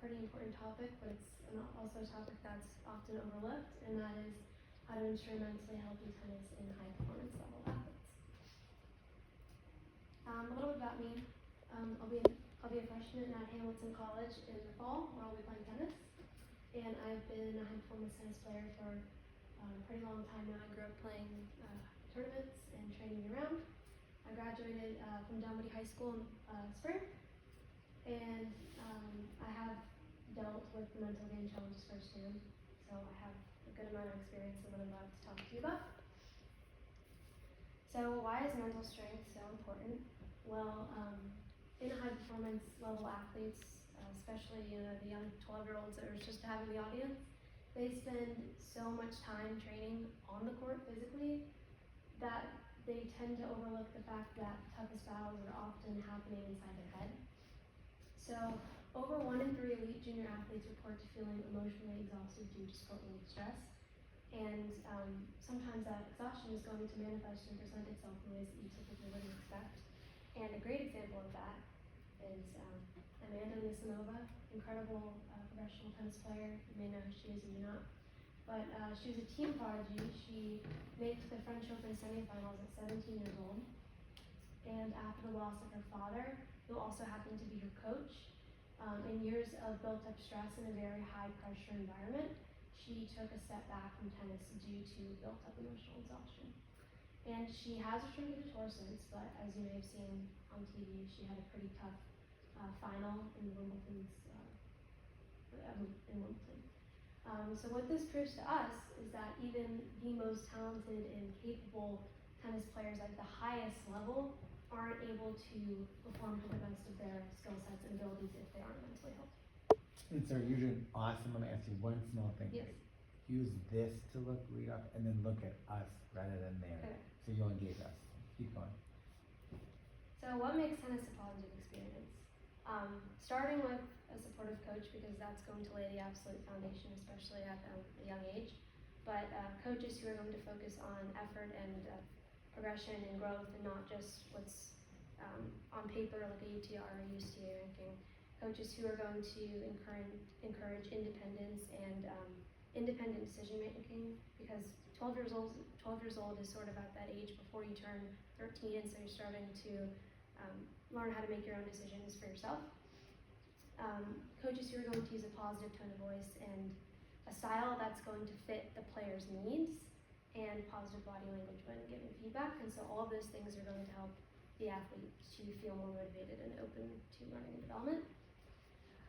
pretty important topic, but it's also a topic that's often overlooked, and that is how to ensure mentally healthy tennis in high performance level athletes. A little bit about me. I'll be a freshman at Hamilton College in the fall, where I'll be playing tennis. And I've been a high performance tennis player for a pretty long time now. I grew up playing tournaments and training year round. I graduated from Dunwoody High School in spring, and I have dealt with the mental game challenges firsthand, so I have a good amount of experience in what I'm about to talk to you about. So why is mental strength so important? Well, in high performance level athletes, especially the young 12-year-olds that are just having the audience, they spend so much time training on the court physically that they tend to overlook the fact that the toughest battles are often happening inside their head. So over 1 in 3 elite junior athletes report to feeling emotionally exhausted due to sport-related stress. And sometimes that exhaustion is going to manifest and present itself in ways that you typically wouldn't expect. And a great example of that is Amanda Nisanova, incredible professional tennis player. You may know who she is, you may not. But she was a team prodigy. She made the French Open semifinals at 17 years old. And after the loss of her father, who also happened to be her coach, and years of built-up stress in a very high-pressure environment, she took a step back from tennis due to built-up emotional exhaustion. And she has returned to the tour since, but as you may have seen on TV, she had a pretty tough final in Wimbledon. So what this proves to us is that even the most talented and capable tennis players at the highest level aren't able to perform to the best of their skill sets and abilities if they aren't mentally healthy. And so you're doing awesome. I'm gonna ask you one small thing. Yes. Use this to read up, and then look at us rather than there. Okay. So you'll engage us. Keep going. So what makes tennis a positive experience? Starting with a supportive coach, because that's going to lay the absolute foundation, especially at a young age. But coaches who are going to focus on effort and progression and growth, and not just what's on paper like a UTR or UCA ranking. Coaches who are going to encourage independence and independent decision making, because 12 years old is sort of at that age before you turn 13, and so you're starting to learn how to make your own decisions for yourself. Coaches who are going to use a positive tone of voice and a style that's going to fit the player's needs, and positive body language when giving feedback. And so all of those things are going to help the athlete to feel more motivated and open to learning and development.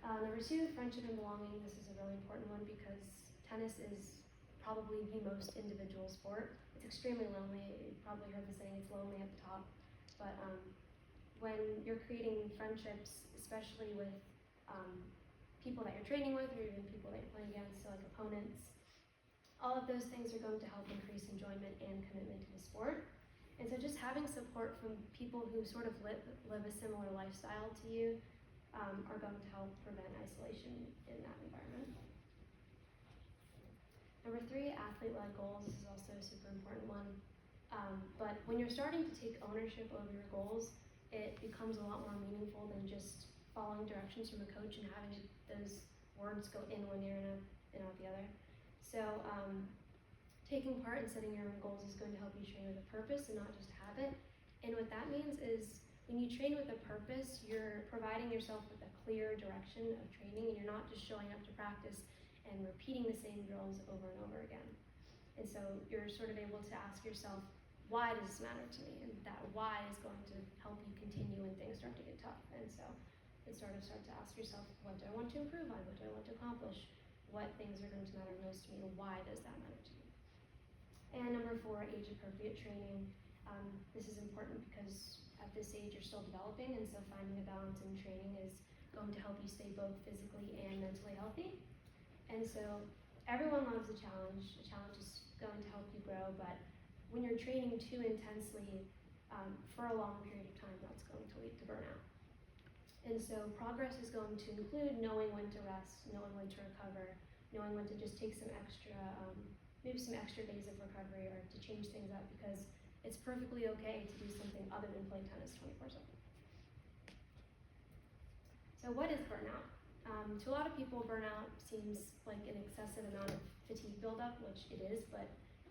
Number 2, friendship and belonging. This is a really important one because tennis is probably the most individual sport. It's extremely lonely. You've probably heard the saying, it's lonely at the top. But when you're creating friendships, especially with people that you're training with, or even people that you're playing against, so like opponents, all of those things are going to help increase enjoyment and commitment to the sport. And so just having support from people who sort of live a similar lifestyle to you are going to help prevent isolation in that environment. Number 3, athlete-led goals. This is also a super important one. But when you're starting to take ownership over your goals, it becomes a lot more meaningful than just following directions from a coach and having those words go in one ear and out the other. So taking part in setting your own goals is going to help you train with a purpose and not just a habit. And what that means is when you train with a purpose, you're providing yourself with a clear direction of training, and you're not just showing up to practice and repeating the same drills over and over again. And so you're sort of able to ask yourself, why does this matter to me? And that why is going to help you continue when things start to get tough. And so you sort of start to ask yourself, what do I want to improve on? What do I want to accomplish? What things are going to matter most to me, and why does that matter to me? And number 4, age-appropriate training. This is important because at this age you're still developing, and so finding a balance in training is going to help you stay both physically and mentally healthy. And so everyone loves a challenge. A challenge is going to help you grow, but when you're training too intensely for a long period of time, that's going to lead to burnout. And so progress is going to include knowing when to rest, knowing when to recover, knowing when to just take some extra, maybe some extra days of recovery, or to change things up, because it's perfectly okay to do something other than play tennis 24/7. So what is burnout? To a lot of people, burnout seems like an excessive amount of fatigue buildup, which it is, but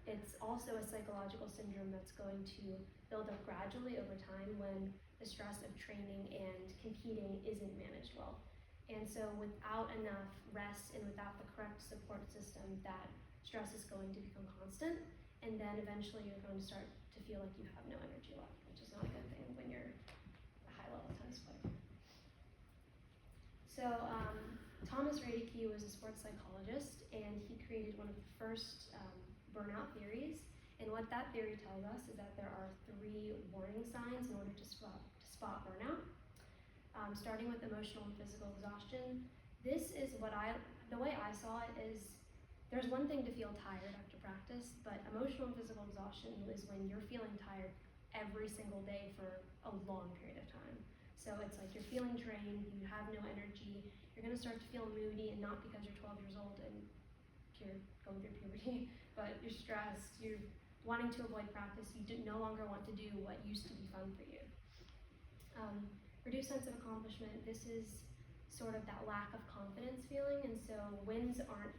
it's also a psychological syndrome that's going to build up gradually over time when the stress of training and competing isn't managed well. And so without enough rest and without the correct support system, that stress is going to become constant, and then eventually you're going to start to feel like you have no energy left, which is not a good thing when you're a high-level tennis player. So Thomas Radeke was a sports psychologist, and he created one of the first burnout theories. And what that theory tells us is that there are 3 warning signs in order to spot burnout. Starting with emotional and physical exhaustion. This is the way I saw it is, there's one thing to feel tired after practice, but emotional and physical exhaustion is when you're feeling tired every single day for a long period of time. So it's like you're feeling drained, you have no energy, you're gonna start to feel moody, and not because you're 12 years old and you're going through puberty, but you're stressed, you're wanting to avoid practice, you no longer want to do what used to be fun for you. Reduced sense of accomplishment, this is sort of that lack of confidence feeling, and so wins aren't,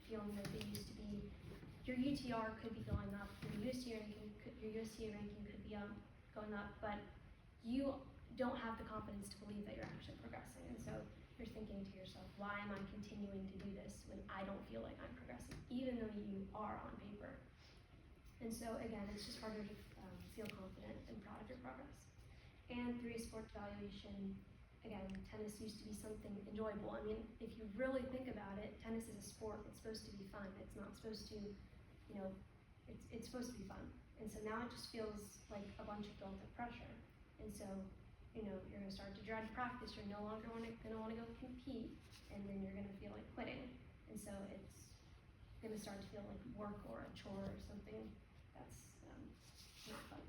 feeling like they used to be. Your UTR could be going up, your USTA ranking could be going up, but you don't have the confidence to believe that you're actually progressing, and so you're thinking to yourself, why am I continuing to do this when I don't feel like I'm progressing, even though you are on paper. And so again, it's just harder to feel confident and proud of your progress. And 3, sports evaluation. Again, tennis used to be something enjoyable. I mean, if you really think about it, tennis is a sport. It's supposed to be fun. It's not supposed to, it's supposed to be fun. And so now it just feels like a bunch of built-up pressure. And so, you're going to start to dread practice. You're no longer going to want to go compete, and then you're going to feel like quitting. And so it's going to start to feel like work or a chore or something that's not fun.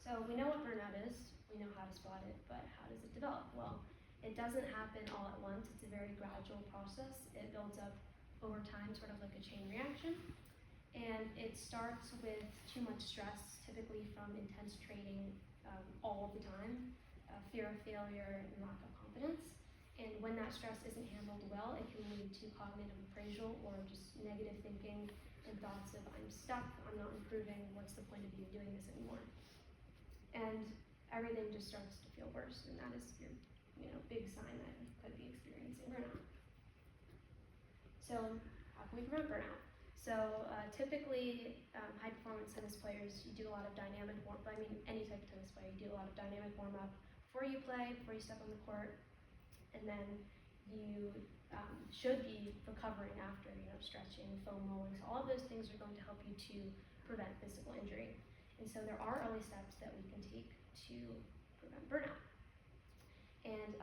So we know what burnout is, we know how to spot it, but how does it develop? Well, it doesn't happen all at once. It's a very gradual process. It builds up over time, sort of like a chain reaction. And it starts with too much stress, typically from intense training all of the time, fear of failure, and lack of confidence. And when that stress isn't handled well, it can lead to cognitive appraisal or just negative thinking and thoughts of, I'm stuck, I'm not improving, what's the point of even doing this anymore? And everything just starts to feel worse, and that is your, big sign that you could be experiencing burnout. So, how can we prevent burnout? So, typically, high-performance tennis players, you do a lot of dynamic warm-up. Any type of tennis player, you do a lot of dynamic warm-up before you play, before you step on the court, and then you should be recovering after, stretching, foam rolling. So all of those things are going to help you to prevent physical injury. And so there are early steps that we can take to prevent burnout. And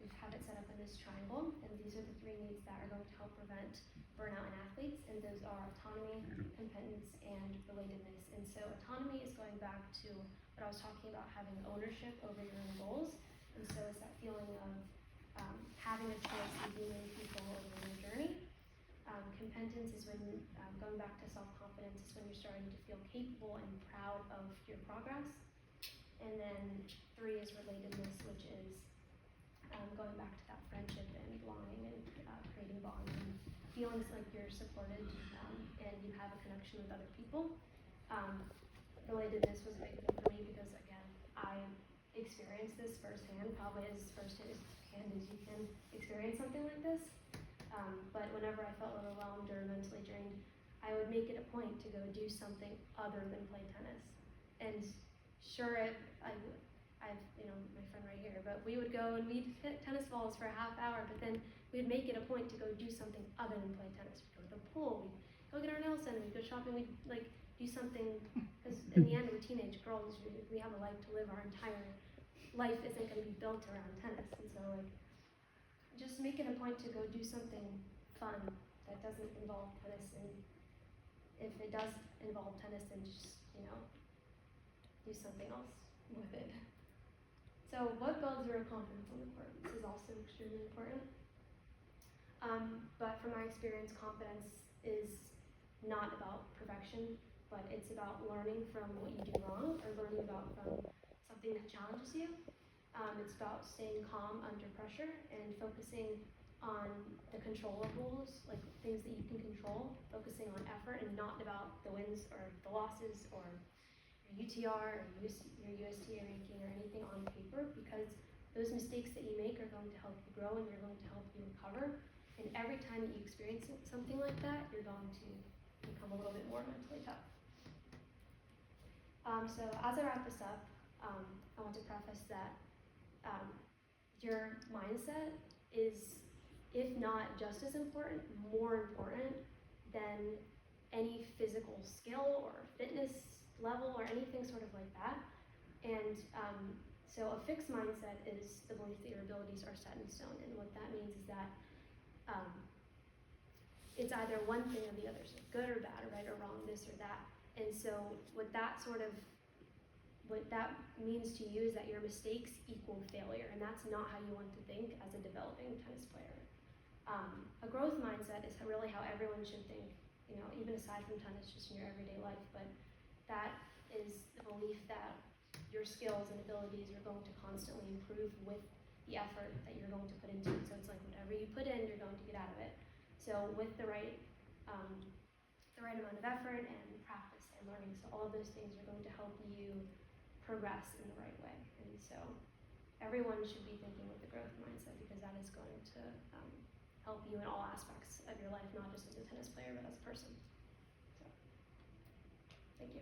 we have it set up in this triangle, and these are the 3 needs that are going to help prevent burnout in athletes, and those are autonomy, competence, and relatedness. And so autonomy is going back to what I was talking about, having ownership over your own goals, and so it's that feeling of having a choice and being in control over your journey. Competence is when, going back to self-confidence, is when you're starting to feel capable and proud of your progress. And then 3 is relatedness, which is going back to that friendship and belonging and creating bonds and feeling like you're supported and you have a connection with other people. Relatedness was a big thing for me because, again, I experienced this firsthand, probably as firsthand as you can experience something like this. But whenever I felt overwhelmed or mentally drained, I would make it a point to go do something other than play tennis. And sure, I have my friend right here, but we would go and we'd hit tennis balls for a half hour, but then we'd make it a point to go do something other than play tennis. We'd go to the pool, we'd go get our nails done, we'd go shopping, we'd do something, because in the end, we're teenage girls, we have a life to live. Our entire life isn't going to be built around tennis, and so just make it a point to go do something fun that doesn't involve tennis, and if it does involve tennis, then just, do something else with it. So what builds your confidence on the court? This is also extremely important. But from my experience, confidence is not about perfection, but it's about learning from what you do wrong or learning from something that challenges you. It's about staying calm under pressure and focusing on the controllables, like things that you can control, focusing on effort and not about the wins or the losses or your UTR or your USTA ranking or anything on paper, because those mistakes that you make are going to help you grow and they're going to help you recover. And every time that you experience something like that, you're going to become a little bit more mentally tough. So as I wrap this up, I want to preface that your mindset is, if not just as important, more important than any physical skill or fitness level or anything sort of like that. And so a fixed mindset is the belief that your abilities are set in stone. And what that means is that it's either one thing or the other, so good or bad, or right or wrong, this or that. And so what that means to you is that your mistakes equal failure, and that's not how you want to think as a developing tennis player. A growth mindset is really how everyone should think, even aside from tennis, just in your everyday life, but that is the belief that your skills and abilities are going to constantly improve with the effort that you're going to put into it. So it's like whatever you put in, you're going to get out of it. So with the right amount of effort and practice and learning, so all of those things are going to help you progress in the right way. And so everyone should be thinking with the growth mindset, because that is going to help you in all aspects of your life, not just as a tennis player, but as a person. So, thank you.